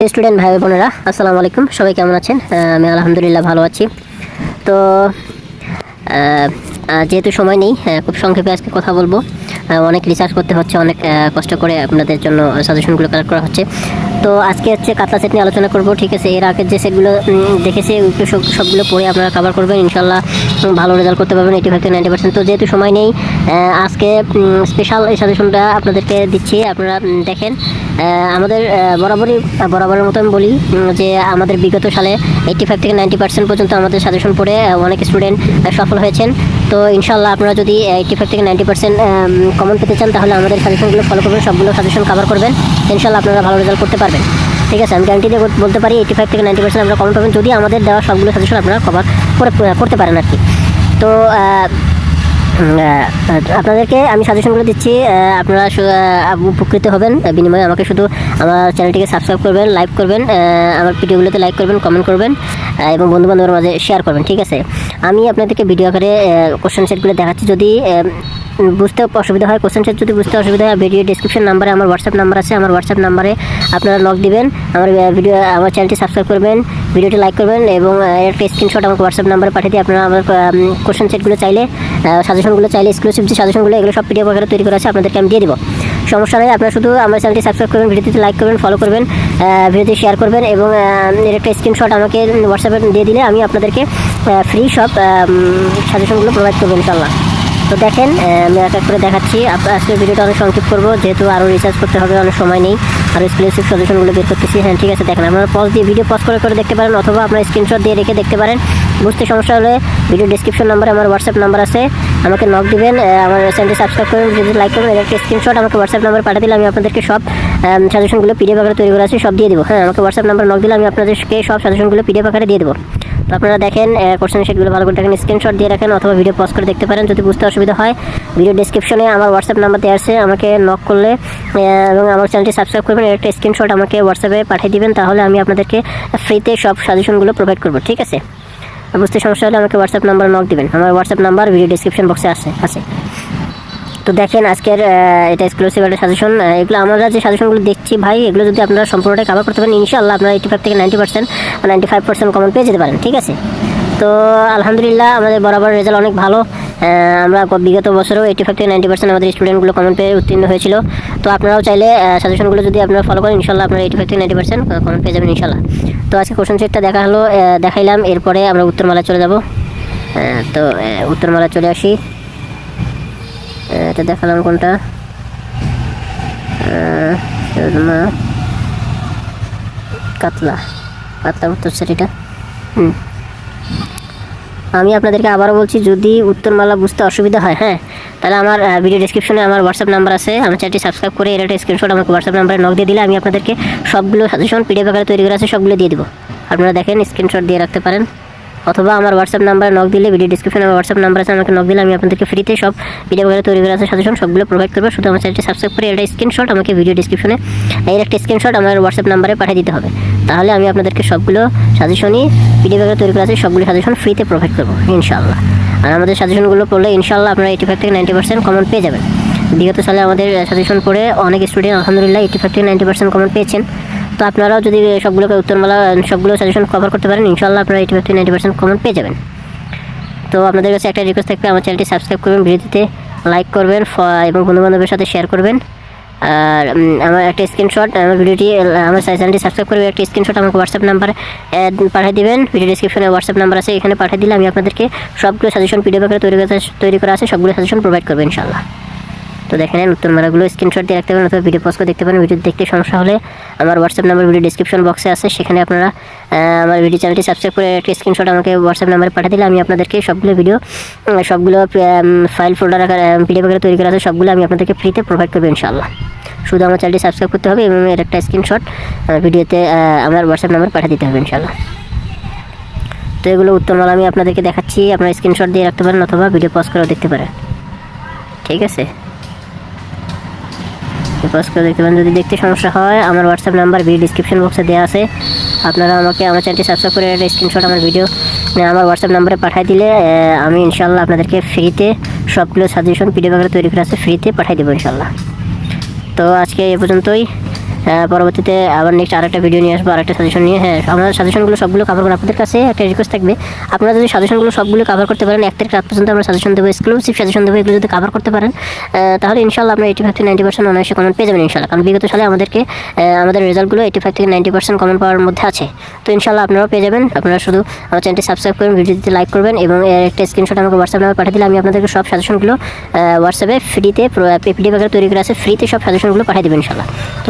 Student ভাই বোনেরা আসসালামু আলাইকুম। সবাই কেমন আছেন? আমি আলহামদুলিল্লাহ ভালো আছি। তো যেহেতু সময় নেই, খুব সংক্ষেপে আজকে কথা বলবো। অনেক রিসার্চ করতে হচ্ছে, অনেক কষ্ট করে আপনাদের জন্য সাজেশনগুলো কালেক্ট করা হচ্ছে। তো আজকে হচ্ছে কাতলা সেট নিয়ে আলোচনা করবো, ঠিক আছে। এর আগের যে সেটগুলো দেখেছি সবগুলো পড়ে আপনারা কভার করবেন, ইনশাল্লাহ ভালো রেজাল্ট করতে পারবেন 85 থেকে 90%। তো যেহেতু সময় নেই, আজকে স্পেশাল এই সাজেশনটা আপনাদেরকে দিচ্ছি। আপনারা দেখেন, আমাদের বরাবরের মতো আমি বলি যে আমাদের বিগত সালে 85 থেকে 90% পর্যন্ত আমাদের সাজেশন পড়ে অনেক স্টুডেন্ট সফল হয়েছেন। তো ইনশাল্লাহ আপনারা যদি 85 থেকে 90% কমন পেতে চান, তাহলে আমাদের সাজেশনগুলো ফলো করবেন, সবগুলো সাজেশন কভার করবেন, ইনশাল্লাহ আপনারা ভালো রেজাল্ট করতে পারবেন। ঠিক আছে, আমি গ্যারান্টি দিয়ে বলতে পারি 85 থেকে 90% আপনারা কমন পাবেন, যদি আমাদের দেওয়া সবগুলো সাজেশন আপনারা কভার করতে পারেন আর কি। তো আপনাদেরকে আমি সাজেশনগুলো দিচ্ছি, আপনারা উপকৃত হবেন। বিনিময়ে আমাকে শুধু আমার চ্যানেলটিকে সাবস্ক্রাইব করবেন, লাইক করবেন, আমার ভিডিওগুলোতে লাইক করবেন, কমেন্ট করবেন এবং বন্ধুবান্ধবের মাঝে শেয়ার করবেন। ঠিক আছে, আমি আপনাদেরকে ভিডিও আকারে কোশ্চেন সেটগুলো দেখাচ্ছি। যদি বুঝতে অসুবিধা হয়, কোশ্চেন সেট যদি বুঝতে অসুবিধা হয়, ভিডিও ডিসক্রিপশন নাম্বারে আমার হোয়াটসঅ্যাপ নাম্বার আছে, আমার হোয়াটসঅ্যাপ নাম্বারে আপনারা নক দিবেন, আমার চ্যানেলটি সাবস্ক্রাইব করবেন, ভিডিওটি লাইক করবেন এবং একটা স্ক্রিনশট আমাকে হোয়াটসঅ্যাপ নাম্বারে পাঠিয়ে দিয়ে আপনারা আমার কোশ্চেন সেটগুলো চাইলে, সাজেশনগুলো চাইলে, এক্সক্লুসিভ যে সাজেশনগুলো, এগুলো সব পিডিএফ আকারে তৈরি করা আছে, আপনাদেরকে আমি দিয়ে দেবো। সমস্যা নেই, আপনারা শুধু আমার চ্যানেলটি সাবস্ক্রাইব করবেন, ভিডিওতে লাইক করবেন, ফলো করবেন, ভিডিওতে শেয়ার করবেন এবং এর একটা স্ক্রিনশট আমাকে হোয়াটসঅ্যাপে দিয়ে দিলে আমি আপনাদেরকে ফ্রি সব সাজেশনগুলো প্রোভাইড করবো ইনশাল্লাহ। তো দেখেন, আমি এক এক করে দেখাচ্ছি। আজকের ভিডিওটা অনেক সংক্ষিপ্ত করবো, যেহেতু আরও রিসার্চ করতে হবে, অনেক সময় নেই, আর এক্সক্লুসিভ সলিউশনগুলো বের করতেছি। হ্যাঁ, ঠিক আছে, দেখেন, আপনারা ভিডিও পজ করে দেখতে পারেন, অথবা আপনার স্ক্রিনশট দিয়ে রেখে দেখতে পারেন। বুঝতে সমস্যা হলে ভিডিও ডিসক্রিপশন নাম্বারে আমার হোয়াটসঅ্যাপ নাম্বার আছে, আমাকে নক দিবেন, আমার চ্যানেলটি সাবস্ক্রাইব করবেন, ভিডিও লাইক করবেন, একটা স্ক্রিনশট আমাকে হোয়াটসঅ্যাপ নাম্বার পাঠিয়ে দিলে আমি আপনাদেরকে সব সাজেশনগুলো পিডিএফ আকারে তৈরি করে আছে, সব দিয়ে দেবো। হ্যাঁ, আমাকে হোয়াটসঅ্যাপ নাম্বার নক দিলে আমি আপনাদেরকে সব সাজেশনগুলো পিডিএফ আকারে দিয়ে দেবো। তো আপনারা দেখেন, কোশ্চেন সেটগুলো ভালো করে দেখেন, স্ক্রিনশট দিয়ে রাখেন, অথবা ভিডিও পজ করে দেখতে পারেন। যদি বুঝতে অসুবিধা হয়, ভিডিও ডিসক্রিপশনে আমার হোয়াটসঅ্যাপ নাম্বার দেওয়া আছে, আমাকে নক করলে এবং আমার চ্যানেলটি সাবস্ক্রাইব করবেন, একটা স্ক্রিনশট আমাকে হোয়াটসঅ্যাপে পাঠিয়ে দিবেন, তাহলে আমি আপনাদেরকে ফ্রিতে সব সাজেশনগুলো প্রোভাইড করবো। ঠিক আছে, বুঝতে সমস্যা হলে আমাকে হোয়াটসঅ্যাপ নাম্বার নক দিবেন, আমার হোয়াটসঅ্যাপ নাম্বার ভিডিও ডিসক্রিপশন বক্সে আছে। তো দেখেন, আজকের এটা এক্সক্লুসিভ একটা সাজেশন। এগুলো আমরা যে সাজেশনগুলো দেখছি ভাই, এগুলো যদি আপনারা সম্পূর্ণটাই কভার করতে পারেন, ইনশাআল্লাহ আপনারা 85 থেকে 90% 95% কমন পেয়ে যেতে পারেন। ঠিক আছে, তো আলহামদুলিল্লাহ আমাদের বরাবর রেজাল্ট অনেক ভালো। আমরা বিগত বছরেও 85 থেকে 90% আমাদের স্টুডেন্টগুলো কমন পেয়ে উত্তীর্ণ হয়েছিল। তো আপনারাও চাইলে সাজেশনগুলো যদি আপনারা ফলো করেন, ইনশাআল্লাহ আপনারা 85 থেকে 90% কমন পেয়ে যাবেন ইনশাআল্লাহ। তো আজকে কোশ্চেন সেটটা দেখাইলাম, এরপরে আমরা উত্তরমালা চলে যাব। তো উত্তরমালা চলে আসি। এটা দেখালাম কোনটা, কাতলা উত্তর সেট এটা। আমি আপনাদেরকে আবারও বলছি, যদি উত্তরমালা বুঝতে অসুবিধা হয়, হ্যাঁ, তাহলে আমার ভিডিও ডিসক্রিপশনে আমার হোয়াটসঅ্যাপ নাম্বার আছে, আমার চ্যানেলটি সাবস্ক্রাইব করে এর একটা স্ক্রিনশট আমাকে হোয়াটসঅ্যাপ নাম্বারে নক দিয়ে দিলে আমি আপনাদেরকে সবগুলো সাজেশন পিডিএফ আকারে তৈরি করে আছে, সবগুলো দিয়ে দেবো। আপনারা দেখেন, স্ক্রিনশট দিয়ে রাখতে পারেন, অথবা আমার হোয়াটসঅ্যাপ নাম্বারে নক দিলে, ভিডিও ডিসক্রিপশনে আমার হোয়াটসঅ্যাপ নাম্বার আছে, আমাকে নক দিলে আমি আপনাদেরকে ফ্রিতে সব ভিডিও আকারে তৈরি করে আছে সাজেশন সবগুলো প্রোভাইড করবো। শুধু আমার চ্যানেলটি সাবস্ক্রাইব করে একটা স্ক্রিনশট আমাকে ভিডিও ডিসক্রিপশনে এর একটা স্ক্রিনশট আমার হোয়াটসঅ্যাপ নাম্বারে পাঠিয়ে দিতে হবে, তাহলে আমি আপনাদেরকে সবগুলো সাজেশনই পিডিএফ আকারে তৈরি করে আছে, সবগুলো সাজেশন ফ্রিতে প্রোভাইড করবো ইনশাআল্লাহ। আর আমাদের সাজেশনগুলো পড়লে ইনশাআল্লাহ আপনারা 85 থেকে 90% কমন পেয়ে যাবেন। বিগত সালে আমাদের সাজেশন পড়ে অনেক স্টুডেন্ট আলহামদুলিল্লাহ 85 থেকে 90% কমন পেয়েছেন। তো আপনারাও যদি সবগুলোকে উত্তরমালা সবগুলো সাজেশন কভার করতে পারেন, ইনশাআল্লাহ আপনারা 85 থেকে 90% কমন পেয়ে যাবেন। তো আপনাদের কাছে একটা রিকোয়েস্ট থাকবে, আমার চ্যানেলটি সাবস্ক্রাইব করবেন, ভিডিওতে লাইক করবেন এবং বন্ধুবান্ধবের সাথে শেয়ার করবেন। আর আমার একটা স্ক্রিনশট, আমার চ্যানেলটি সাবস্ক্রাইব করবে, একটা স্ক্রিনশট আমাকে হোয়াটসঅ্যাপ নাম্বারে পাঠিয়ে দেবেন, ভিডিও ডিসক্রিপশনে হোয়াটসঅ্যাপ নাম্বার আছে, এখানে পাঠিয়ে দিলে আমি আপনাদেরকে সবগুলো সাজেশন পিডিএফ আকারে তৈরি করা আছে, সবগুলো সাজেশন প্রোভাইড করবে ইনশাআল্লাহ। তো দেখেন, উত্তরমালাগুলো স্ক্রিনশট দিয়ে রাখতে পারেন, অথবা ভিডিও পজ করে দেখতে পারেন। ভিডিও দেখতে সমস্যা হলে আমার হোয়াটসঅ্যাপ নাম্বার ভিডিও ডিসক্রিপশন বক্সে আছে, সেখানে আপনারা আমার ভিডিও চ্যানেলটি সাবস্ক্রাইব করে একটা স্ক্রিনশট আমাকে হোয়াটসঅ্যাপ নাম্বারে পাঠিয়ে দিলে আমি আপনাদেরকে সবগুলো ফাইল ফোল্ডার আকারে পিডিএফ আকারে তৈরি করা আছে, সবগুলো আমি আপনাদেরকে ফ্রিতে প্রোভাইড করবো ইনশাআল্লাহ। শুধু আমার চ্যানেলটি সাবস্ক্রাইব করতে হবে এবং এর একটা স্ক্রিনশট ভিডিওতে আমার হোয়াটসঅ্যাপ নাম্বার পাঠিয়ে দিতে হবে ইনশাআল্লাহ। তো এগুলো উত্তরমালা আমি আপনাদেরকে দেখাচ্ছি, আপনারা স্ক্রিনশট দিয়ে রাখতে পারেন, অথবা ভিডিও পজ করেও দেখতে পারেন। ঠিক আছে, পজ করে দেখতে পারেন। যদি দেখতে সমস্যা হয়, আমার হোয়াটসঅ্যাপ নাম্বার ভিডিও ডিসক্রিপশন বক্সে দেওয়া আছে, আপনারা আমাকে আমার চ্যানেলটি সাবস্ক্রাইব করে একটা স্ক্রিনশট আমার আমার হোয়াটসঅ্যাপ নাম্বারে পাঠিয়ে দিলে আমি ইনশাআল্লাহ আপনাদেরকে ফ্রিতে সবগুলো সাজেশন পিডিএফ আকারে তৈরি করে আছে, ফ্রিতে পাঠিয়ে দেবো ইনশাআল্লাহ। তো আজকে এ পর্যন্তই। পরবর্তীতে আবার নেক্সট আরেকটা ভিডিও নিয়ে আসবো, আরেকটা সাজেশন নিয়ে। হ্যাঁ, আমরা সাজেশনগুলো সবগুলো কভার করবো। আপনাদের কাছে একটা রিকোয়েস্ট থাকবে, আপনারা যদি সাজেশনগুলো সবগুলো কভার করতে পারেন, 1 তারিখ রাত পর্যন্ত আমরা সাজেশন দেবো, এক্সক্লুসিভ সাজেশন দেবো। এগুলো যদি কভার করতে পারেন তাহলে ইনশাআল্লাহ আপনারা 85 থেকে 90% অনায়াসে কমন পেয়ে যাবেন ইনশাআল্লাহ। কারণ বিগত সালে আমাদেরকে আমাদের রেজাল্টগুলো 85 থেকে 90% কমন পাওয়ার মধ্যে আছে। তো ইনশাআল্লাহ আপনারাও পেয়ে যাবেন। আপনারা শুধু আমার চ্যানেলটি সাবস্ক্রাইব করবেন, ভিডিওতে লাইক করবেন এবং এর একটা স্ক্রিনশট আমাকে হোয়াটসঅ্যাপ নাম্বার পাঠিয়ে দিলে আমি আপনাদেরকে সব সাজেশনগুলো হোয়াটসঅ্যাপে ফ্রিতে পিডিএফ আকারে তৈরি করে আছে, ফ্রিতে সব সাজেশনগুলো পাঠিয়ে দেবেন ইনশাআল্লাহ। তো